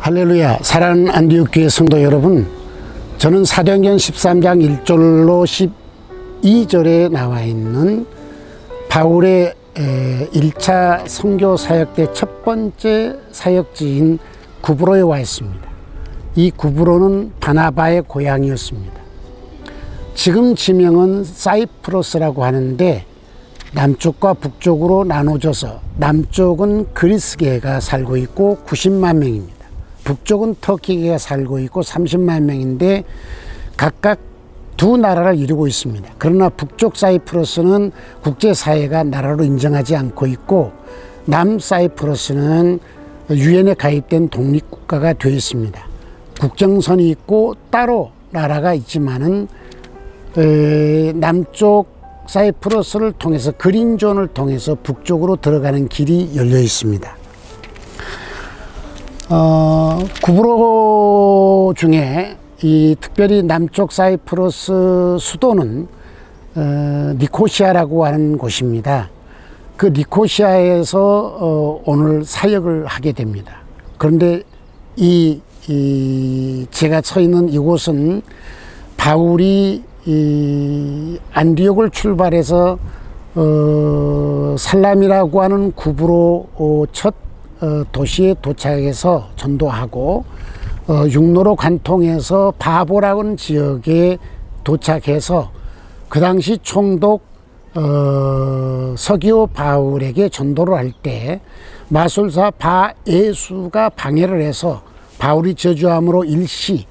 할렐루야. 사랑하는 안디옥교회 성도 여러분, 저는 사도행전 13장 1절로 12절에 나와 있는 바울의 1차 선교 사역 때 첫 번째 사역지인 구브로에 와 있습니다. 이 구브로는 바나바의 고향이었습니다. 지금 지명은 사이프러스라고 하는데 남쪽과 북쪽으로 나눠져서 남쪽은 그리스계가 살고 있고 90만 명입니다. 북쪽은 터키계가 살고 있고 30만 명인데 각각 두 나라를 이루고 있습니다. 그러나 북쪽 사이프러스는 국제사회가 나라로 인정하지 않고 있고 남사이프러스는 유엔에 가입된 독립국가가 되어 있습니다. 국정선이 있고 따로 나라가 있지만은 남쪽 사이프러스를 통해서 그린존을 통해서 북쪽으로 들어가는 길이 열려 있습니다. 구브로 중에 이 특별히 남쪽 사이프러스 수도는 니코시아라고 하는 곳입니다. 그 니코시아에서 오늘 사역을 하게 됩니다. 그런데 제가 서 있는 이곳은 바울이 안디옥을 출발해서 살람이라고 하는 구브로 첫 도시에 도착해서 전도하고 육로로 관통해서 바보라고 하는 지역에 도착해서 그 당시 총독 서기오 바울에게 전도를 할 때 마술사 바예수가 방해를 해서 바울이 저주함으로 일시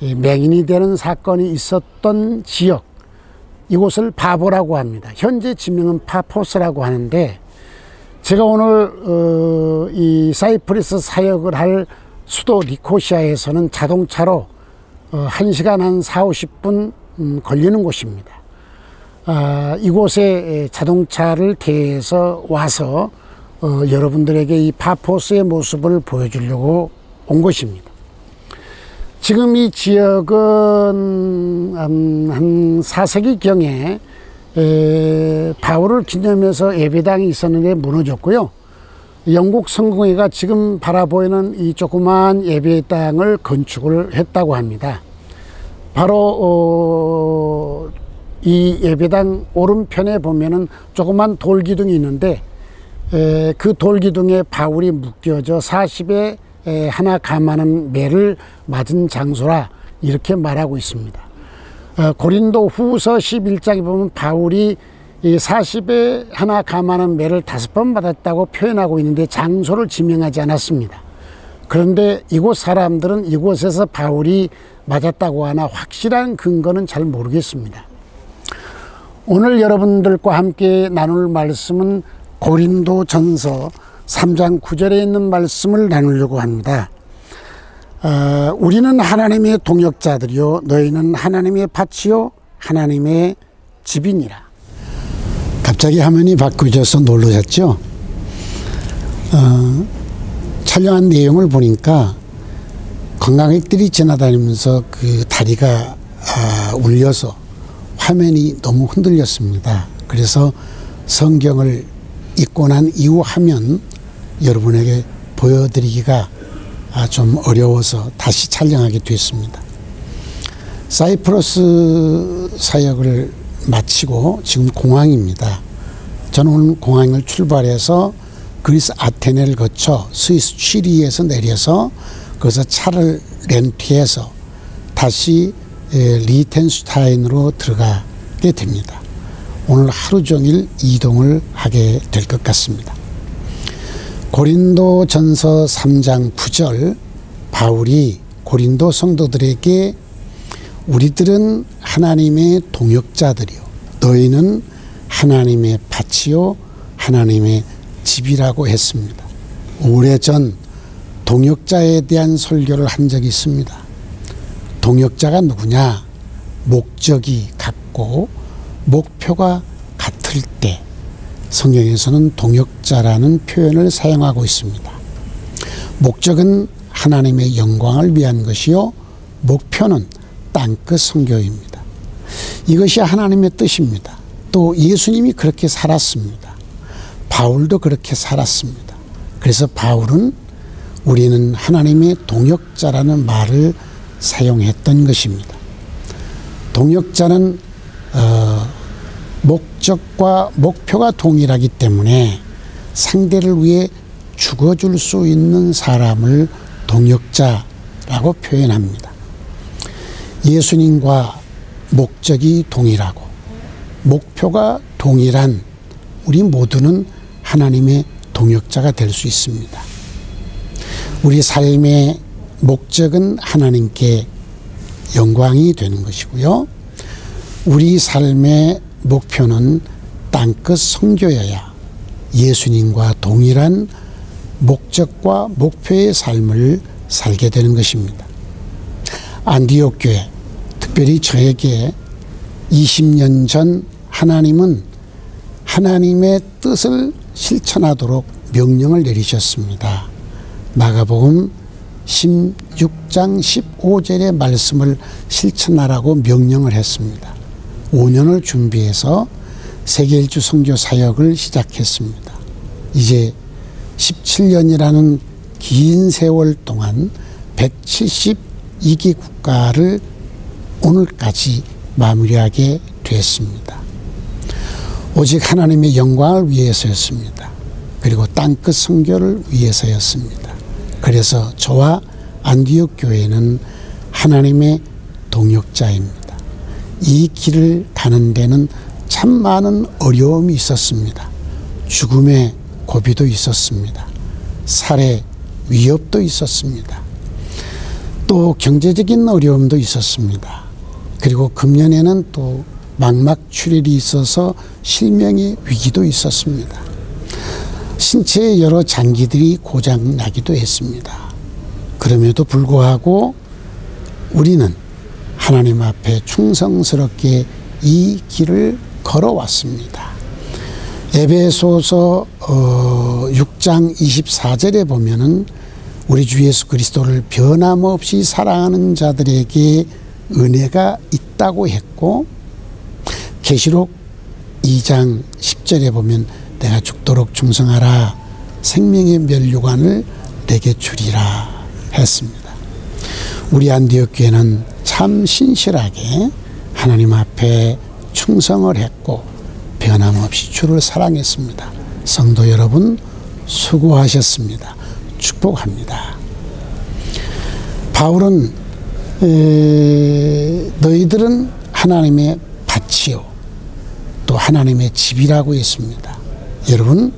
맹인이 되는 사건이 있었던 지역, 이곳을 바보라고 합니다. 현재 지명은 파포스라고 하는데 제가 오늘 이 사이프러스 사역을 할 수도 니코시아에서는 자동차로 1시간 한 40-50분 걸리는 곳입니다. 이곳에 자동차를 대해서 와서 여러분들에게 이 파포스의 모습을 보여주려고 온 것입니다. 지금 이 지역은 한 4세기경에 바울을 기념해서 예배당이 있었는데 무너졌고요. 영국 성공회가 지금 바라보이는 이 조그마한 예배당을 건축을 했다고 합니다. 바로 이 예배당 오른편에 보면은 조그만 돌기둥이 있는데 그 돌기둥에 바울이 묶여져 40에 하나 감하는 매를 맞은 장소라 이렇게 말하고 있습니다. 고린도 후서 11장에 보면 바울이 이 40에 하나 감하는 매를 5번 받았다고 표현하고 있는데 장소를 지명하지 않았습니다. 그런데 이곳 사람들은 이곳에서 바울이 맞았다고 하나 확실한 근거는 잘 모르겠습니다. 오늘 여러분들과 함께 나눌 말씀은 고린도전서 3장 9절에 있는 말씀을 나누려고 합니다. 우리는 하나님의 동역자들이요 너희는 하나님의 밭이요 하나님의 집이니라. 갑자기 화면이 바뀌어져서 놀라셨죠? 촬영한 내용을 보니까 관광객들이 지나다니면서 그 다리가 울려서 화면이 너무 흔들렸습니다. 그래서 성경을 읽고 난 이후 화면 여러분에게 보여드리기가 좀 어려워서 다시 촬영하게 됐습니다. 사이프러스 사역을 마치고 지금 공항입니다. 저는 오늘 공항을 출발해서 그리스 아테네를 거쳐 스위스 취리히에서 내려서 거기서 차를 렌트해서 다시 리텐슈타인으로 들어가게 됩니다. 오늘 하루 종일 이동을 하게 될 것 같습니다. 고린도전서 3장 9절 바울이 고린도 성도들에게 우리들은 하나님의 동역자들이요 너희는 하나님의 밭이요 하나님의 집이라고 했습니다. 오래전 동역자에 대한 설교를 한 적이 있습니다. 동역자가 누구냐? 목적이 같고 목표가 같을 때 성경에서는 동역자라는 표현을 사용하고 있습니다. 목적은 하나님의 영광을 위한 것이요 목표는 땅끝 선교입니다. 이것이 하나님의 뜻입니다. 또 예수님이 그렇게 살았습니다. 바울도 그렇게 살았습니다. 그래서 바울은 우리는 하나님의 동역자라는 말을 사용했던 것입니다. 동역자는 목적과 목표가 동일하기 때문에 상대를 위해 죽어줄 수 있는 사람을 동역자라고 표현합니다. 예수님과 목적이 동일하고 목표가 동일한 우리 모두는 하나님의 동역자가 될 수 있습니다. 우리 삶의 목적은 하나님께 영광이 되는 것이고요. 우리 삶의 목표는 땅끝 선교여야 예수님과 동일한 목적과 목표의 삶을 살게 되는 것입니다. 안디옥 교회, 특별히 저에게 20년 전 하나님은 하나님의 뜻을 실천하도록 명령을 내리셨습니다. 마가복음 16장 15절의 말씀을 실천하라고 명령을 했습니다. 5년을 준비해서 세계일주 선교 사역을 시작했습니다. 이제 17년이라는 긴 세월 동안 172개 국가를 오늘까지 마무리하게 됐습니다. 오직 하나님의 영광을 위해서였습니다. 그리고 땅끝 선교를 위해서였습니다. 그래서 저와 안디옥 교회는 하나님의 동역자입니다. 이 길을 가는 데는 참 많은 어려움이 있었습니다. 죽음의 고비도 있었습니다. 살해 위협도 있었습니다. 또 경제적인 어려움도 있었습니다. 그리고 금년에는 또 망막 출혈이 있어서 실명의 위기도 있었습니다. 신체의 여러 장기들이 고장나기도 했습니다. 그럼에도 불구하고 우리는 하나님 앞에 충성스럽게 이 길을 걸어왔습니다. 에베소서 6장 24절에 보면은 우리 주 예수 그리스도를 변함없이 사랑하는 자들에게 은혜가 있다고 했고, 계시록 2장 10절에 보면 내가 죽도록 충성하라, 생명의 면류관을 내게 주리라 했습니다. 우리 안디옥 교회는 참 신실하게 하나님 앞에 충성을 했고 변함없이 주를 사랑했습니다. 성도 여러분 수고하셨습니다. 축복합니다. 바울은 너희들은 하나님의 밭이요 또 하나님의 집이라고 했습니다. 여러분,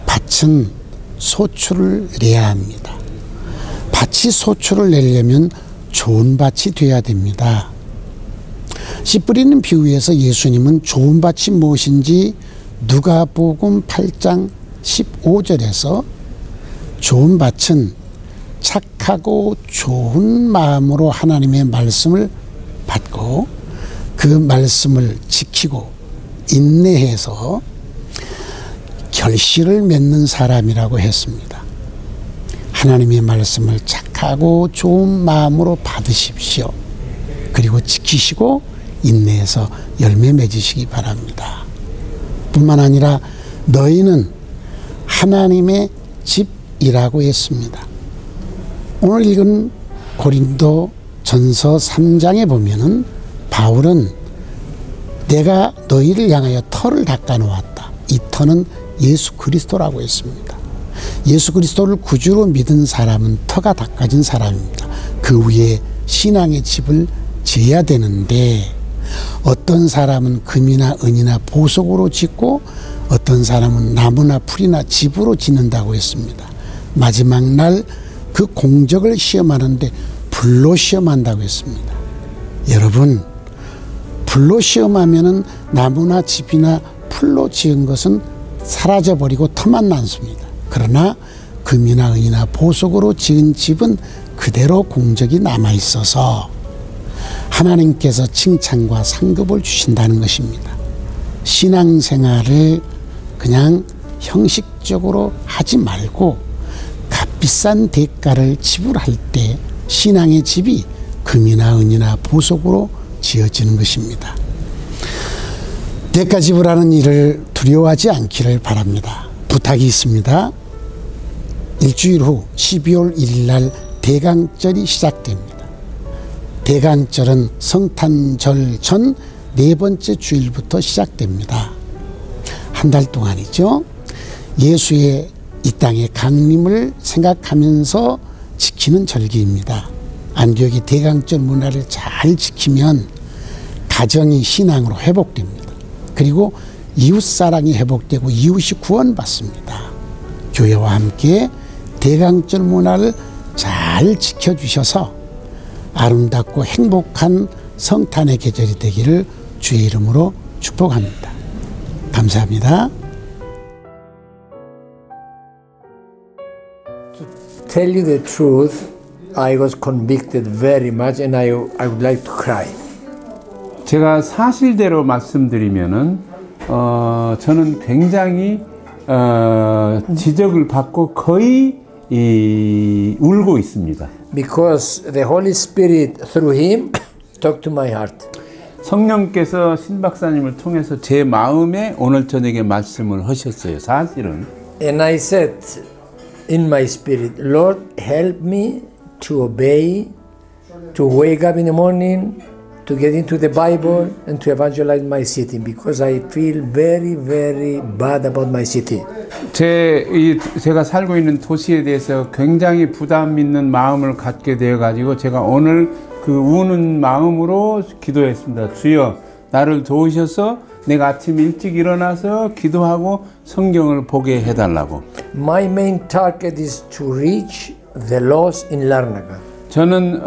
밭은 소출을 내야 합니다. 밭이 소출을 내려면 좋은 밭이 돼야 됩니다. 씨 뿌리는 비유에서 예수님은 좋은 밭이 무엇인지 누가복음 8장 15절에서 좋은 밭은 착하고 좋은 마음으로 하나님의 말씀을 받고 그 말씀을 지키고 인내해서 결실을 맺는 사람이라고 했습니다. 하나님의 말씀을 착하고 좋은 마음으로 받으십시오. 그리고 지키시고 인내해서 열매 맺으시기 바랍니다. 뿐만 아니라 너희는 하나님의 집이라고 했습니다. 오늘 읽은 고린도 전서 3장에 보면은 바울은 내가 너희를 향하여 터를 닦아 놓았다. 이 터는 예수 그리스도라고 했습니다. 예수 그리스도를 구주로 믿은 사람은 터가 닦아진 사람입니다. 그 위에 신앙의 집을 지어야 되는데 어떤 사람은 금이나 은이나 보석으로 짓고 어떤 사람은 나무나 풀이나 집으로 짓는다고 했습니다. 마지막 날 그 공적을 시험하는데 불로 시험한다고 했습니다. 여러분, 불로 시험하면은 나무나 집이나 풀로 지은 것은 사라져버리고 터만 남습니다. 그러나 금이나 은이나 보석으로 지은 집은 그대로 공적이 남아있어서 하나님께서 칭찬과 상급을 주신다는 것입니다. 신앙생활을 그냥 형식적으로 하지 말고 값비싼 대가를 지불할 때 신앙의 집이 금이나 은이나 보석으로 지어지는 것입니다. 대가 지불하는 일을 두려워하지 않기를 바랍니다. 부탁이 있습니다. 일주일 후 12월 1일 날 대강절이 시작됩니다. 대강절은 성탄절 전 네 번째 주일부터 시작됩니다. 한 달 동안이죠. 예수의 이 땅의 강림을 생각하면서 지키는 절기입니다. 안디옥이 대강절 문화를 잘 지키면 가정이 신앙으로 회복됩니다. 그리고 이웃사랑이 회복되고 이웃이 구원받습니다. 교회와 함께 대강절 문화를 잘 지켜주셔서 아름답고 행복한 성탄의 계절이 되기를 주의 이름으로 축복합니다. 감사합니다. To tell you the truth, I was convicted very much and I would like to cry. 제가 사실대로 말씀드리면은 저는 굉장히 지적을 받고 거의 울고 있습니다. Because the Holy Spirit through him talked to my heart. 성령께서 신 박사님을 통해서 제 마음에 오늘 저녁에 말씀을 하셨어요. 사실은. And I said in my spirit, Lord, help me to obey, to wake up in the morning, to get into the Bible and to evangelize my city because I feel very, very bad about my city. 제가 살고 있는 도시에 대해서 굉장히 부담 있는 마음을 갖게 되어 가지고 제가 오늘 그 우는 마음으로 기도했습니다. 주여, 나를 도우셔서 내가 아침 일찍 일어나서 기도하고 성경을 보게 해달라고. My main target is to reach the lost in Larnaca. 저는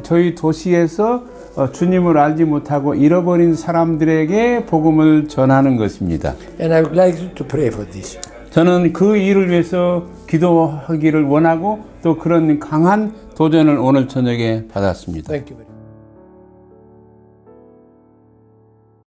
저희 도시에서 주님을 알지 못하고 잃어버린 사람들에게 복음을 전하는 것입니다. And I would like to pray for this. 저는 그 일을 위해서 기도하기를 원하고 또 그런 강한 도전을 오늘 저녁에 받았습니다. Thank you very much.